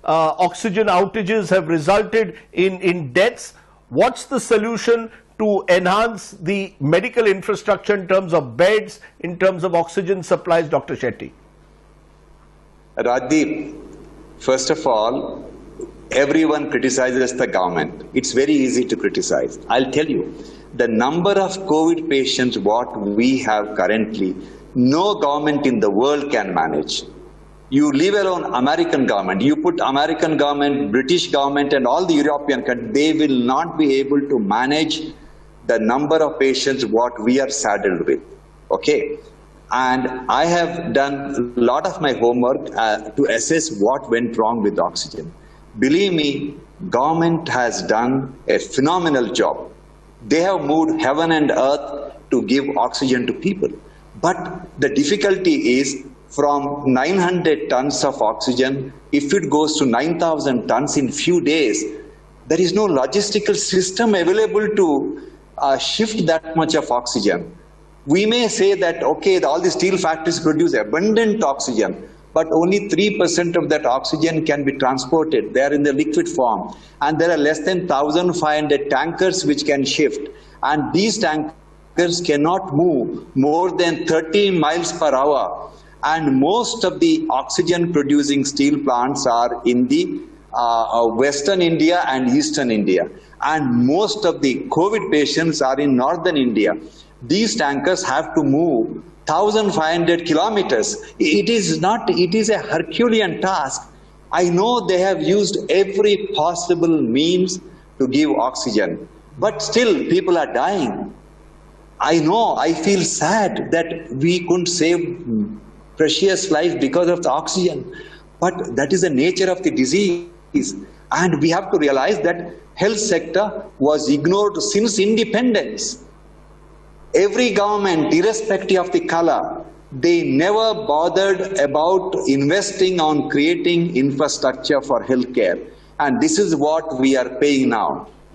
oxygen outages have resulted in deaths. What's the solution to enhance the medical infrastructure in terms of beds, in terms of oxygen supplies, Dr. Shetty? Rajdeep, first of all, everyone criticizes the government. It's very easy to criticize. I'll tell you, the number of COVID patients what we have currently, no government in the world can manage. You leave alone American government, you put American government, British government and all the European countries, they will not be able to manage the number of patients what we are saddled with. Okay. And I have done a lot of my homework to assess what went wrong with oxygen. Believe me, government has done a phenomenal job. They have moved heaven and earth to give oxygen to people. But the difficulty is from 900 tons of oxygen, if it goes to 9,000 tons in few days, there is no logistical system available to shift that much of oxygen. We may say that, okay, all the steel factories produce abundant oxygen, but only 3% of that oxygen can be transported. They are in the liquid form. And there are less than 1,500 tankers which can shift. And these tankers cannot move more than 30 miles per hour. And most of the oxygen producing steel plants are in the Western India and Eastern India. And most of the COVID patients are in Northern India. These tankers have to move 1,500 kilometers. It is a Herculean task. I know they have used every possible means to give oxygen, but still people are dying. I know, I feel sad that we couldn't save precious life because of the oxygen, but that is the nature of the disease. And we have to realize that health sector was ignored since independence. Every government, irrespective of the color, they never bothered about investing on creating infrastructure for healthcare. And this is what we are paying now.